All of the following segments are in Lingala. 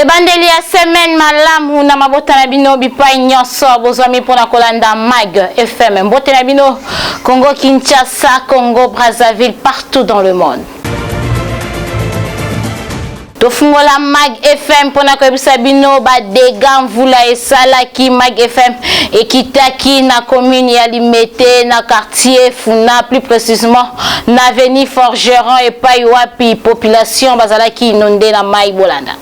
Ebandeli ya semaine malamu na mabota na bino bipai nyonso bozwami pona kolanda Mag FM mbote na bino Congo Kinshasa, Congo Brazzaville, partout dans le monde. Tofungola Mag FM pona koyebisa bino ba dega mvula esalaki Mag FM ekitaki na commune ya Limete na quartier Funa, plus précisément na avenue Forgeron et Paiwapi, population bazalaki inondé na mai bolanda.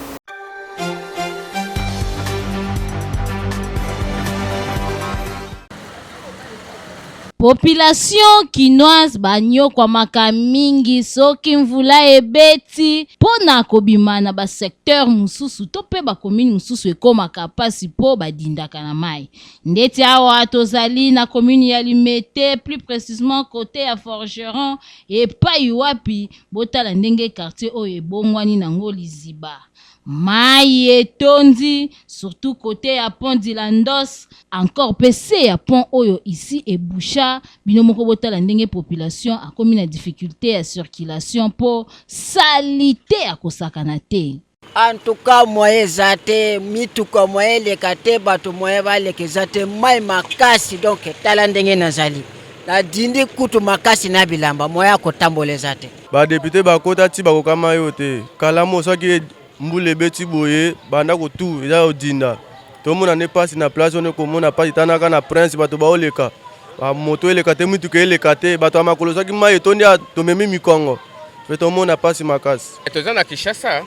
Population kinoise banyo kwa maka mingi soki mvula ebeti pona kobimana ba secteur mususu to pe ba commune mususu ekomaka pasi po badindaka na mai. Ndeti awa tozali na commune ya Limete, plus précisément côté ya Forgeron et Paiwapi, botala ndenge quartier oyo ebongwani nango liziba. Mai etondi surtout côté ya pont Dilandos, encore PC ya pont oyo ici et boucha bino moko botala ndenge population a komi na difficulté ya circulation po salite ya kosakana te. En tout cas moye zate mituka moye lekate bato moye balekezate mai makasi, donc tala ndenge nazali na dindi kutu makasi na bilamba moye kotambola zate ba député ba kota ti ba kokama yo te kala mo soki mbule beti boye banda ko tout eza odinda to mona ne passe na place on ko mona pas tanaka na prince bato ba oleka ba moto eleka te mituka eleka te bato amakolo soki mai etondi to memi mikongo fe to mona passe makasi. Toza na Kinshasa,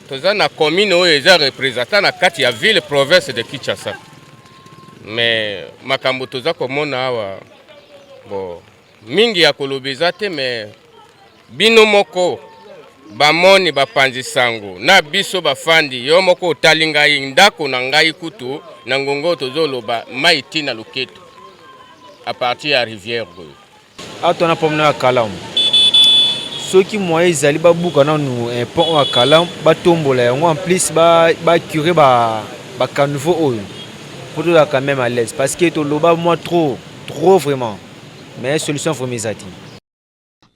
toza na commune oyo eza représentant na kati ya ville province de Kinshasa, mais makambo toza komona awa bo mingi ya kolobeza te, mais bino moko bamoni bapanzi sango na biso bafandi yo moko otali ngai ndako na ngai kutu na ngongo tozoloba mai tina loketo à partir ya rivière oyo atona pomna ya Kalamu soki moye ezali babuka nanu pont ya Kalamu batombola yango en plus ba curer ba caniveau oyo pour la quand même à l'aise parce que toloba moi trop vraiment, mais solution vraiment ezati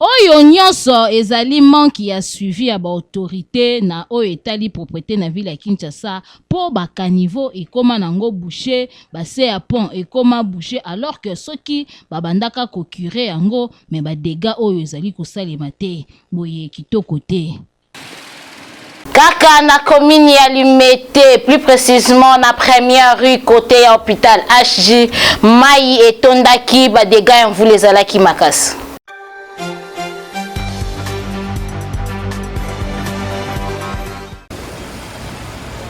Oyo nyonso ezali manki ya suivi ya ba autorité na oyo etali propriété na ville ya Kinshasa po ba caniveau ekoma nango boucher, base ya pont ekoma boucher, alors que soki babandaka ko curer yango mais ba dégâts oyo ezali kosalema te boye kitoko te. Kaka na commune ya Limete, plus précisément na première rue côté ya hôpital HJ, mai etondaki ba dégâts en vule ezalaki makasi.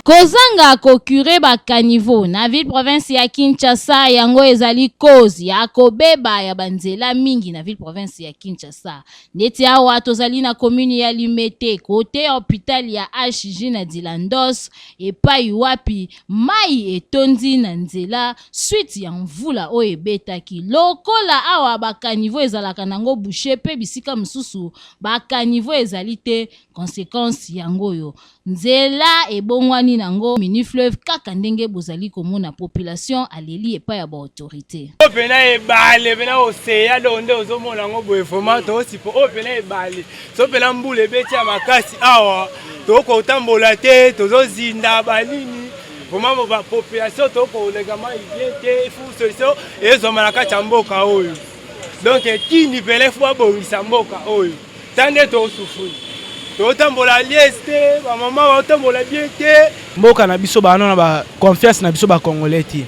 Kozanga kokure ba caniveau na ville province ya Kinshasa yango ezali cause ya kobeba ya banzela mingi na ville province ya Kinshasa. Neti awa tozali na commune ya Limete côté hôpital ya HJ na Dilandos et Paiwapi, mai etondi na nzela suite ya mvula oyo ebetaki. Lokola awa ba caniveau ezalaka nango boucher pe bisika mususu ba caniveau ezali te, conséquence yango yo nzela ebongwani nango mini fleuve kaka ndenge bozali komona population aleli epa ya ba autorité. Opena ebale bena oseya donde ozomona ngo boye formato osipo opena ebale so pena mbule beti ya makasi awa toko otambola te tozozinda banini vraiment ba population toko legama ibete fu solution ezoma na kati ya mboka oyo, donc kini pele fu abongisa mboka oyo tande to sufuri totambola lieste ba mama batambola bien te mboka na biso ba na ba confiance na biso ba congolais ti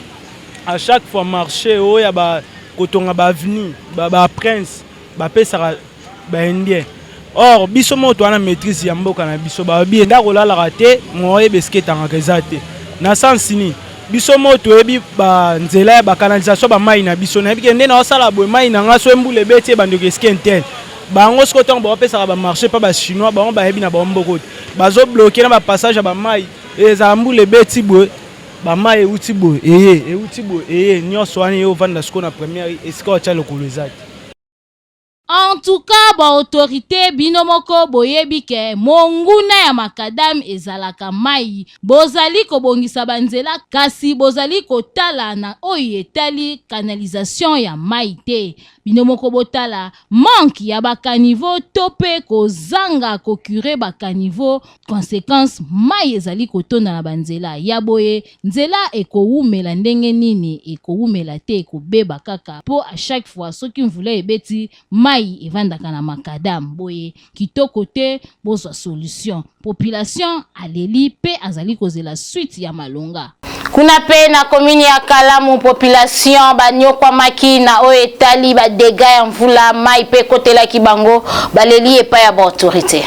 à chaque fois marché oya ba kotonga ba avenue ba prince ba pesa ba indien, or biso moto ana maîtrise ya mboka na biso ba bien ndako la raté moye besketa ngakazate na sansini biso moto ebi ba nzela ba canalisation ba mai na biso na bikende na osala boye mai na ngaso mbule beti bandoko esken bango skoton ba pesa ba marché pa ba chinois ba ba hebi na ba mboko bazo bloquer na ba passage ba mai eza mbule beti boye ba mai euti boye euti boye nyonso ani yo vanda sko na première esika cha lokolezaki. En tout cas, ba autorité binomoko boyebi ke monguna ya makadam ezalaka mai bozali kobongisa banzela kasi bozali kotala na oyo etali canalisation ya mai te. bino moko botala manque ya bakaniveau to pe kozanga kokure bakaniveau, conséquence mai ezali kotonda na banzela ya boye nzela ekowumela ndenge nini ekowumela te ekobeba kaka po à chaque fois soki mvula ebeti mai evandaka na makadam boye kitoko te bozwa solution. Population aleli pe azali kozela suite ya malonga. Kuna pe na commune ya Kalamu population banyokwa makina o etali ba dégâts ya mvula mai pe kotela kibango baleli epa ya ba autorité.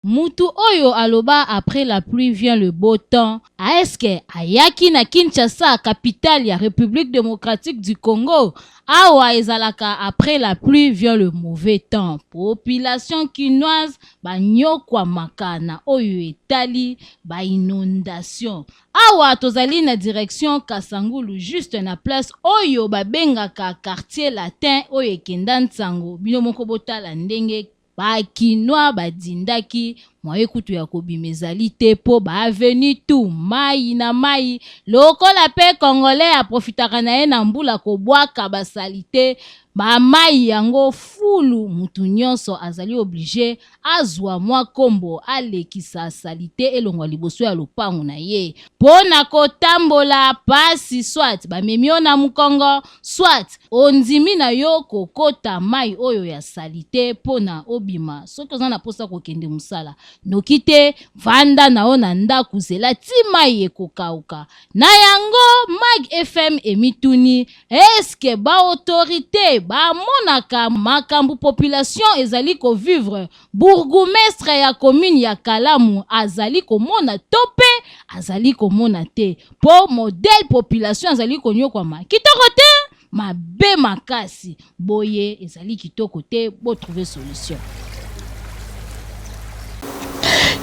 Mutu oyo aloba après la pluie vient le beau temps. Aeske ayaki na Kinshasa, capitale ya République démocratique du Congo. Awa ezalaka après la pluie vient le mauvais temps. Population kinoise banyokwa makana oyo etali ba inondation. Awa tozali na direction Kasangulu juste na place oyo babengaka quartier latin oyo ekenda Nsango. Bino moko botala ndenge bakinois badindaki mwaye kutu ya kobimezali te po ba aveni tu mai na mai lokola pe congolais aprofitaka na ye na mbula kobwaka basalite ba mai yango fulu mutu nyonso azali obligé azwa mwa kombo alekisa salite elongwa liboso ya lopango na ye pona kotambola pasi swat bamemio na mukongo swat ondimi na yo kokota mai oyo ya salite pona obima soki oza na posa kokende musala noki te vanda na o na ndaku zela ti mai ekokauka na yango Mag FM emituni eske ba autorité ba monaka makambu population ezali ko vivre bourgmestre ya commune ya Kalamu azali komona tope azali komona te po modèle population azali konyokwama kitoko te mabe makasi boye ezali kitoko te bo trouver solution.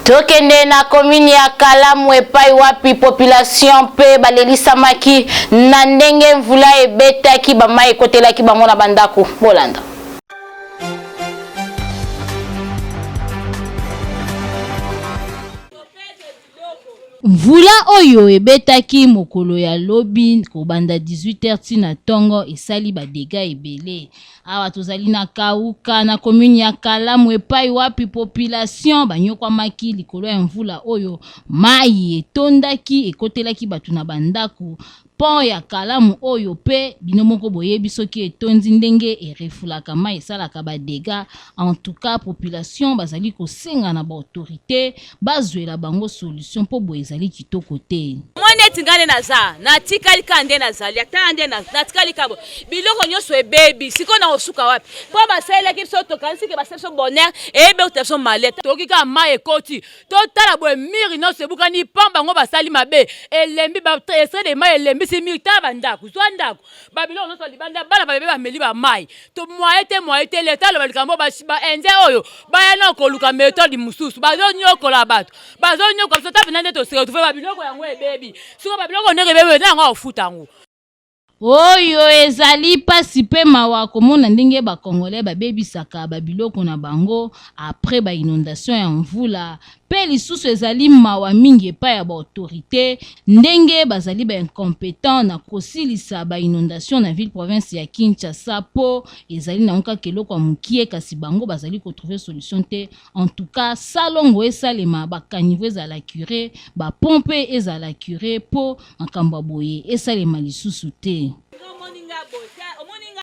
Tokende na commune ya Kalamu epai wapi population pe balelisa maki na ndenge mvula ebetaki bamai ekotelaki bango na bandako bolanda. Mvula oyo ebetaki mokolo ya lobi kobanda 18h tina tongo esali ba dégâts ebele. Awa tozali na Kauka na commune ya Kalamu epai wapi population banyokwa maki likolo ya mvula oyo mai etondaki ekotelaki batu na bandaku. Pont ya Kalamu oyo pe bino moko boyebi soki etondi ndenge erefulaka mai esalaka ba dégâts. En tout cas population bazali kosenga na ba autorité bazwela bango solution po bo ezali kitoko te. Mone tingane naza na tikali kande nazali atande na tikali kabo biloko nyonso ebebi siko na osuka wapi po basela kiso to kansike baseso bonheur ebe uteso maleta toki ka mai ekoti to tala bo miri no sebuka ni pamba ngo basali mabe elembi ba ese de mai elembi si miri ta bandako zwandako babiloko nyonso libanda bala babebe bameli ba mai to moite leta lo balikambo ba enze oyo baya na koluka méthode mususu bazo nyokola bato bazo nyokola so ta benande to se to babiloko yango ebebi siko babiloko ndenge bebe na ngo ofutango oyo ezali pasi pe mawa komona ndenge ba congolais babebisaka babiloko na bango après ba inondation ya mvula pe lisusu ezali mawa mingi epai ya ba autorité ndenge bazali ba incompétent na kosilisa ba inondation na ville province ya Kinshasa po ezali na nka keloko mukie kasi bango bazali ko trouver solution te. En tout cas salongo esalema ba caniveau ezala curé ba pompe ezala curé po makambo boye esalema lisusu te.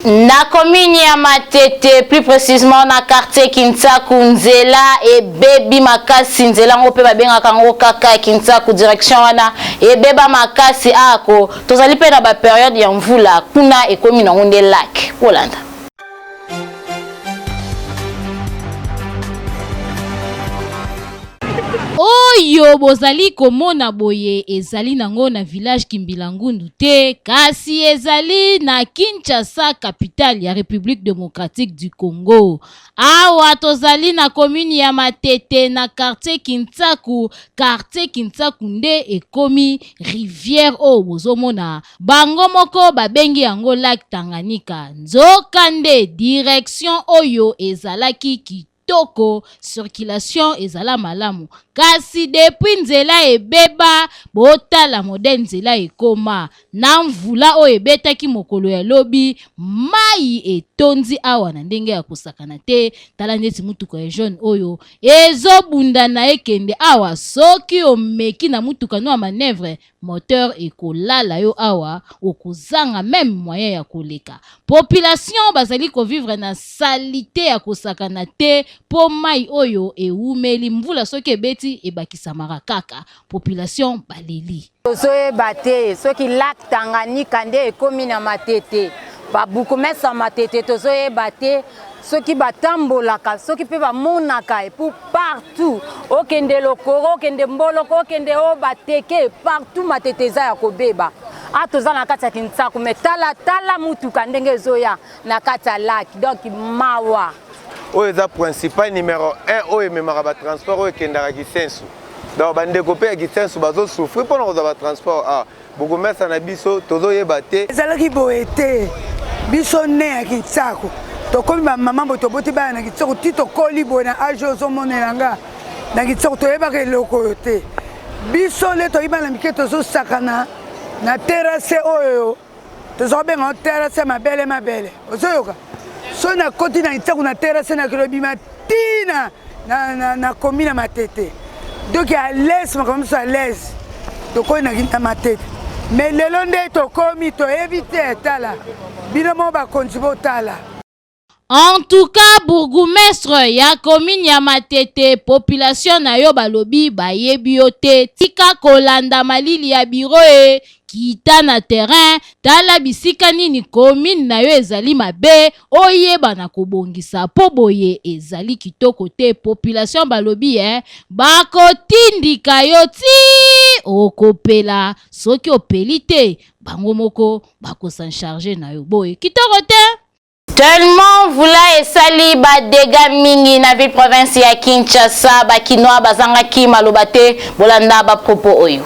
Na commune ya Matete plus précisément na quartier Kinsaku nzela e bebi makasi nzela ngo pe babengaka ngo kaka Kinsaku direction wana e beba makasi ako tozali pe na ba période ya mvula kuna ekomi na ngonde lac Holanda. Oyo bozali komona boye ezali nango na village Kimbilangundu te kasi ezali na Kinshasa capitale ya République démocratique du Congo. Awa tozali na commune ya Matete na quartier Kinsaku nde ekomi rivière o bozomona bango moko babengi yango lac Tanganyika nzoka nde direction oyo ezalaki kitoko, circulation ezala malamu. Kasi depuis nzela ebeba, botala modèle nzela ekoma. Na mvula o ebetaki mokolo ya lobi, mai etonzi awa na ndenge ya kosakana te. Tala ndeti mutuka ya jaune oyo ezobunda na ekende awa, soki omeki na mutuka no manevre moteur ekolala yo awa, okozanga même moyen ya koleka. Population bazali ko vivre na salite ya kosakana te po mai oyo eumeli mvula soki ebeti ebakisamaka kaka. Population baleli. Tozoyeba te soki lac Tanganyika nde ekomi na matete, babukumesa matete tozoyeba te soki batambolaka, soki pe bamonaka pour partout, okende lokoro, okende mboloko, okende o bateke, partout matete eza ya kobeba. Toza na kati ya Kinsaku, me tala mutuka ndenge ezoya na kati ya lac, donc mawa. Oyo eza principal numéro 1 oyo ememaka batransport oyo ekendaka Kisensu. Donc bandeko pe ya Kisensu bazosufri mpona kozwa batransport. Bokomesa na biso tozoyeba te. Ezalaki boye te biso ne ya Kinsaku. Tokomi bamama mbo toboti bana na Kitoko ti tokoli boye na age ozomonela nga na Kitoko toyebaka eloko oyo te. Biso le toyiba na mike tozosakana na terrasse oyo tozobenga terrasse mabele ozoyoka so na koti na Kitoko na terrasse na kilobi matina na komi na matete donc à l'aise makambo so à l'aise tokomi na matete mais lelo nde tokomi toyebite tala bino mo bakonzi botala. En tout cas, bourgmestre ya commune ya Matete, population na yo balobi bayebi yo te, tika kolanda malili ya bureau kita na terrain, tala bisika nini commune na yo ezali mabe, oyeba na kobongisa po boye ezali kitoko te. Population balobi bakotindika yo ti okopela, soki opeli te bango moko bakosan charge na yo boye kitoko te. Tellement vula esali ba dega mingi na ville province ya Kinshasa, ba kinoa bazanga ki maloba te bolanda ba propos oyo.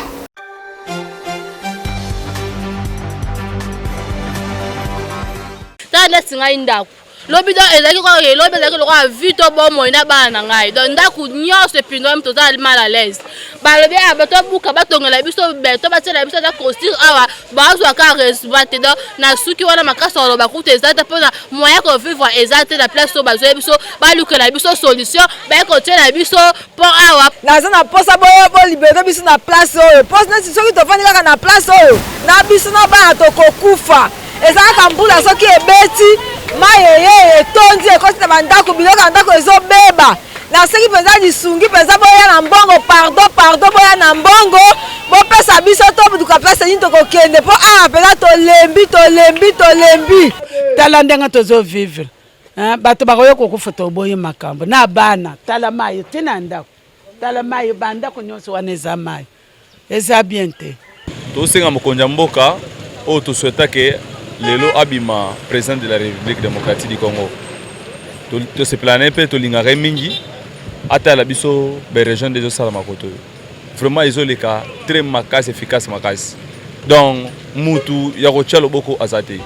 Tanda singa indaku. Lobi do ezaki ko lobi ezaki lo ka vito bomo ina bana ngai. Do ndaku nyose pindo mto za mal à l'aise. Ba lobi abato buka batongela biso beto batela biso da costume awa bazwa ka respect do na suki wana makasa lo bakuta ezata pona moya ko vivre ezata na place so bazwe biso ba lukela biso solution ba ko tela biso po awa naza na posa boyo bo libérer biso na place oyo posa na soki to fandi kaka na place oyo na biso na bana to kokufa ezaka mbula soki ebeti maye etondi ekosi na bandako biloko ndako ezobeba na seki penza lisungi penza boya na mbongo pardon boya na mbongo bopesa biso to butuka place nini tokokende po penza tolembi tala ndenge tozovivre bato bakoyoka kokufa toboyi makambo na bana tala mayi te na ndako tala mayi bandako nyonso wana eza mayi eza bien te tosenga mokonzi ya mboka oyo toswetake lelo abima président de la République démocratique du Congo to se planer pe to lingare mingi ata la biso be région des osala makoto vraiment izoleka très makasi efficace makasi donc mutu ya ko tchalo boko azate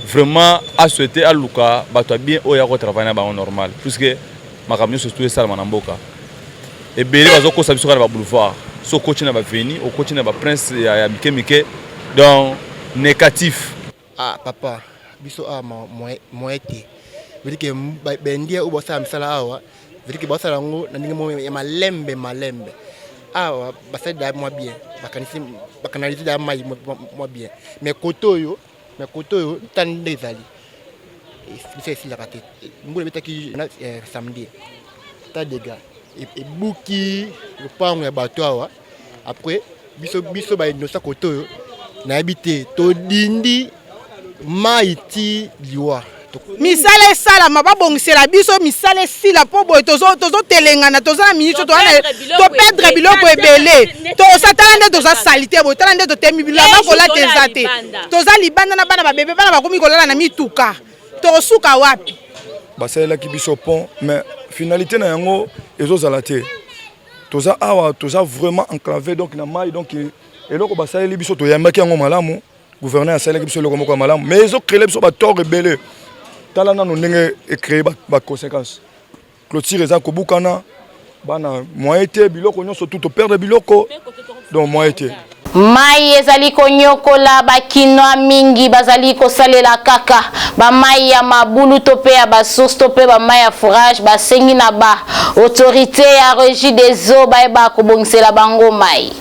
vraiment a souhaité aluka bato bien o ya ko travailler ba normal puisque makamyo surtout esala manamboka et bele bazoko sa biso ba boulevard so coach na ba veni o coach na ba prince ya mike donc négatif. Papa, biso moete. Vedi ke bendia u bosa misala awa, vedi ke bosa lango na ndenge mo ya malembe. Awa basa da moi bien. Bakanaliser da mai moi bien. Mais kotoyo tande zali. C'est ici la raté. Mbule betaki samedi. Ta dega. Et buki le pango ya bato awa. Après biso ba inosa kotoyo na habité to dindi maiti liwa misala esalama babongisela biso misala esila po boye tozotelengana toza na ministre topedre biloko ebele tosatala nde toza salite boye tala nde totemi bilamba kolata eza te toza libanda na bana babebe bana bakomi kolala na mituka tokosuka wapi basalelaki biso pont mais finalité na yango ezozala te toza awa toza vraiment enclavé donc na mai donc eloko basaleli biso toyambaki yango malamu gouverneur asalaki biso eloko moko ya malamu mais ezokréele biso batort ebele tala nano ndenge ecréé baconséquence clôture eza kobukana bana moyen te biloko nyonso tout perdre biloko donc moyen te mai ezali konyokola bakinwa mingi bazali kosalela kaka ba mai ya mabulu to pe ya basource to pe ba mai ya fourrage basengi na ba autorité ya régie des eaux ba kobongisela bango mai.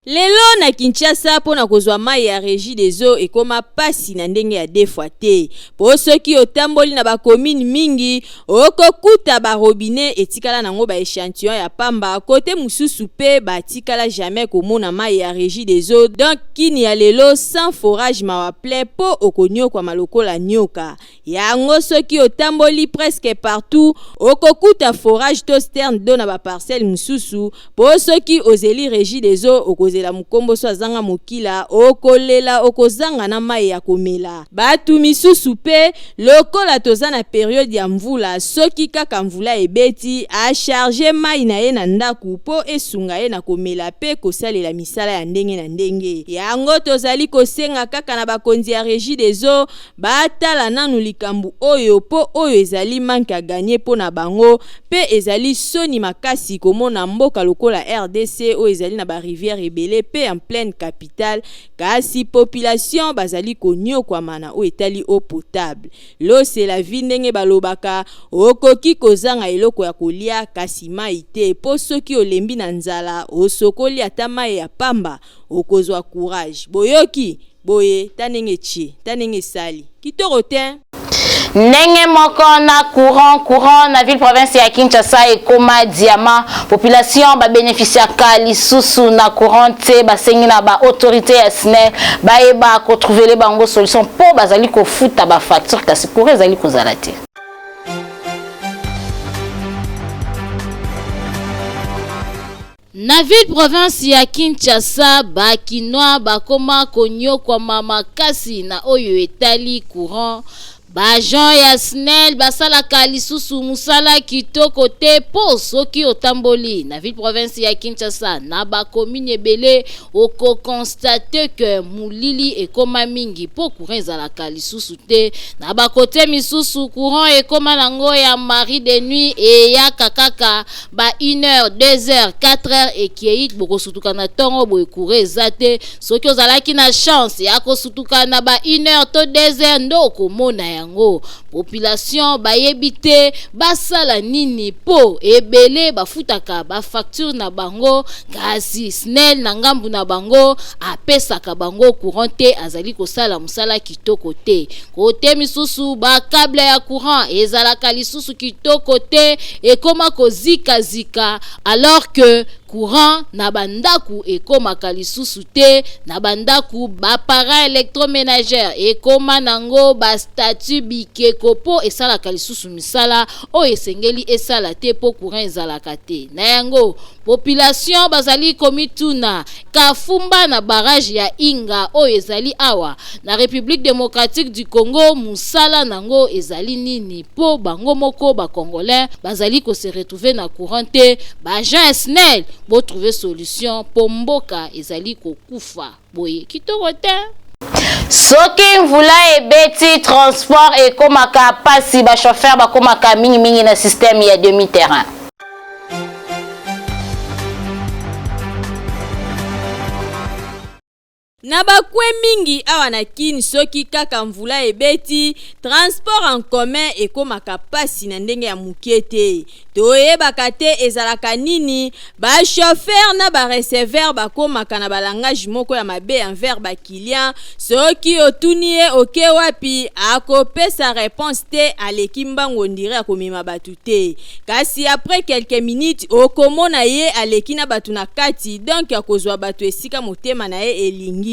Lelo na Kinshasa pona kozwa mai ya régie des eaux ekoma pasi na ndenge ya defwa te. Po soki otamboli na ba commune mingi okokuta ba robinet etikala nango ba échantillon ya pamba kote mususu pe ba tikala jamais komona mai ya régie des eaux. Donc kini ya lelo sans forage mawa plein po okonyo kwa malokola nyoka. Yango soki otamboli presque partout okokuta forage to sterne do na ba parcelle mususu po soki ozeli régie des eaux okozela mukombo so azanga mokila okolela okozanga na mai ya komela. Batu misusu pe lokola toza na periode ya mvula soki kaka mvula ebeti a charger mai na ye na ndaku po esunga ye na komela pe kosalela misala ya ndenge na ndenge. Yango tozali kosenga kaka na bakonzi ya régie des eaux batala nanu likambu oyo po oyo ezali manque a gagner po na bango pe ezali soni makasi komona mboka lokola RDC o ezali na ba rivière ebele pe en pleine capitale kasi population bazali konyo kwa mana o etali eau potable. L'eau c'est la vie ndenge balobaka okoki kozanga eloko ya kolia kasi mai te po soki olembi na nzala osokoli ata mai ya pamba okozwa courage. Boyoki boye tanenge chi tanenge sali kitoko te. Ndenge moko na courant na ville province ya Kinshasa ekoma diamant population ba bénéficiaka lisusu na courant te basengi na ba autorité ya SNEL ba ko trouver les bango solution po bazali ko futa ba facture kasi courant ezali kozala te. Na ville province ya Kinshasa bakinoa bakoma konyo kwa makasi na oyo etali courant. Bajan ya SNEL basalaka lisusu musala kitoko te po soki otamboli na ville province ya Kinshasa na ba commune ebele oko constate que mulili ekoma mingi po courant ezalaka lisusu te na ba kote misusu courant ekoma nango ya mari de nuit e ya kakaka ba 1h 2h 4h ekieit boko sutuka na tongo boye courant ezate soki ozalaki na chance ya ko sutuka na ba 1h to 2h ndoko mona yango population bayebite basala nini po ebele bafutaka ba facture na bango kasi SNEL na ngambu na bango apesaka bango courant te azali kosala musala kitoko te kote misusu ba câble ya courant ezalaka lisusu kitoko te ekoma kozika zika alors que courant na bandaku ekomaka lisusu te na bandaku ba para électroménagère ekoma nango ba statut bikeko po esalaka lisusu misala o esengeli esala te po courant ezalaka te na yango population bazali komituna kafumba na barrage ya Inga o ezali awa na République démocratique du Congo musala nango ezali nini po bango moko ba congolais bazali ko se retrouver na courant te ba Jean SNEL bo trouver solution po mboka ezali kokufa boye kitoko te. Soki mvula ebeti transport ekomaka pasi ba chauffeur bakomaka mingi na système ya demi-terrain. Na bakwe mingi awa na kini soki kaka mvula ebeti transport en commun ekomaka pasi na ndenge ya mukete toyebaka te ezalaka nini ba chauffeur na ba receveur bakomaka na balangage moko ya mabe envers ba client soki otuni ye oke wapi akopesa réponse te aleki mbango ndire akomema batu te kasi après quelques minutes okomona ye aleki na batu na kati donc akozwa batu esika motema na ye elingi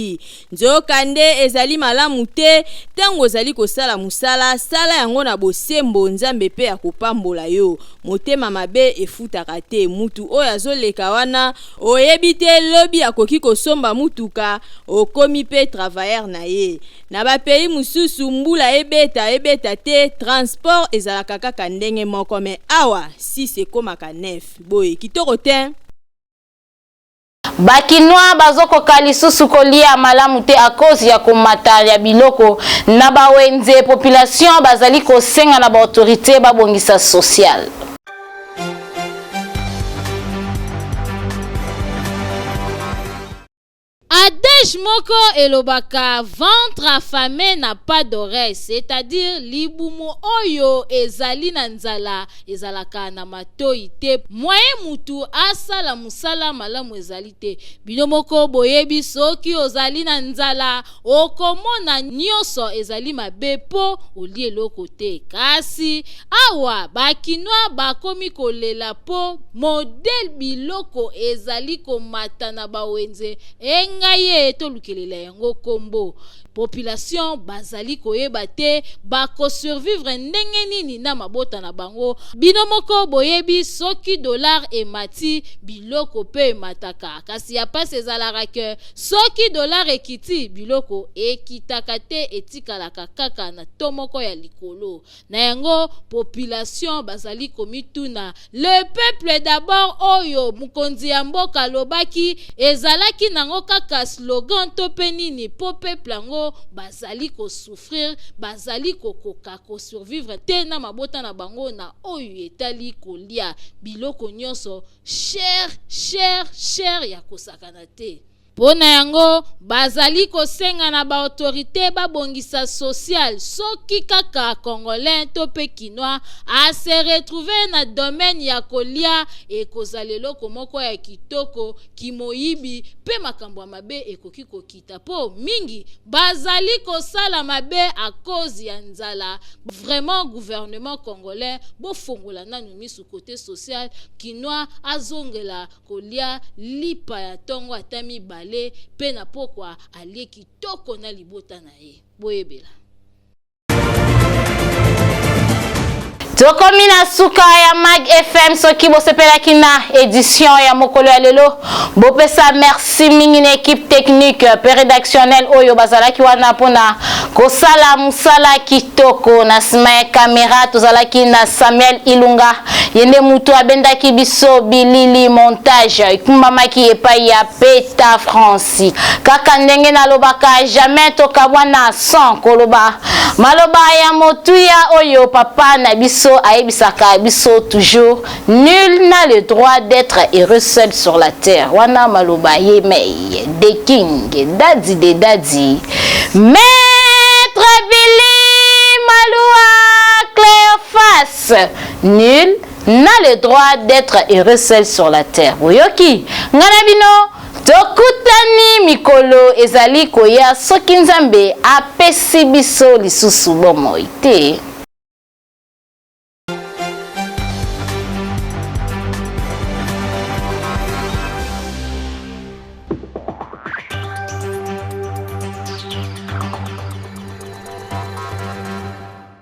nzokande ezali malamu te tango ozali kosala musala sala yango na bosembo nzambe pe akopambola yo motema mabe efutaka te mutu oyo azoleka wana oyebi te lobi akoki kosomba mutuka okomi pe travailleur na ye na bapeyi mususu mbula ebeta te transport ezalaka kaka ndenge moko me awa si sekomaka nef boye kitoko te. Bakinois bazokoka lisusu kolia malamu te a cause ya komata ya biloko na bawenze population bazali kosenga na ba autorité babongisa social. Adège moko elobaka ventre affamé n'a pas d'oreille, c'est-à-dire libumu oyo ezali na nzala ezalaka na matoi te moyen mutu asala musala malamu ezali te. Bino moko boyebi soki ozali na nzala okomona nyonso ezali mabe po oli eloko te. Kasi awa bakinois bakomi kolela po modèle biloko ezali komata na bawenze ngaye tolukelela yango kombo. Population bazali koyeba te bako survivre ndenge nini na mabota na bango. Bino moko boyebi soki dollar emati biloko pe emataka. Kasi ya pas ezalaka ke soki dollar ekiti biloko ekitaka te etikalaka kaka na tomoko ya likolo. Na yango population bazali komituna le peuple d'abord oyo mukonzi ya mboka lobaki ezalaki nango kaka slogan to pe nini po peuple yango bazali ko souffrir bazali kokoka ko survivre te na mabota na bango na oyo etali kolia biloko nyonso cher ya kosakana te. Pona yango bazali kosenga na ba autorité babongisa social soki kaka congolais to pe kinois a se retrouver na domaine ya kolia e kozalelo komoko ya kitoko kimoyibi pe makambo mabe ekoki kokita po mingi bazali kosala mabe a cause ya nzala. Vraiment gouvernement congolais bo fongola nanu misu côté social kinois azongela kolia lipa ya tongo atami bale pe na pokwa alie kitoko na libota na ye boyebela. Tokomi na suka ya Mag FM soki bosepelaki na édition ya mokolo ya lelo bopesa merci mingi na équipe technique pe rédactionnel oyo bazalaki wana pona kosala musala kitoko na sima ya caméra tozalaki na Samuel Ilunga yende mutu abendaki biso bilili montage ikumbamaki epai ya Peta Francis kaka ndenge na lobaka jamais tokabwana sans koloba maloba ya motuya oyo papa na biso aebisaka biso toujours nul n'a le droit d'être heureux seul sur la terre. Wana maloba yemei de king daddy de daddy maître Billy Maloua Cléophas nul n'a le droit d'être heureux seul sur la terre. Oyoki ngana bino tokutani mikolo ezali koya soki nzambe apesi biso lisusu bomoi te.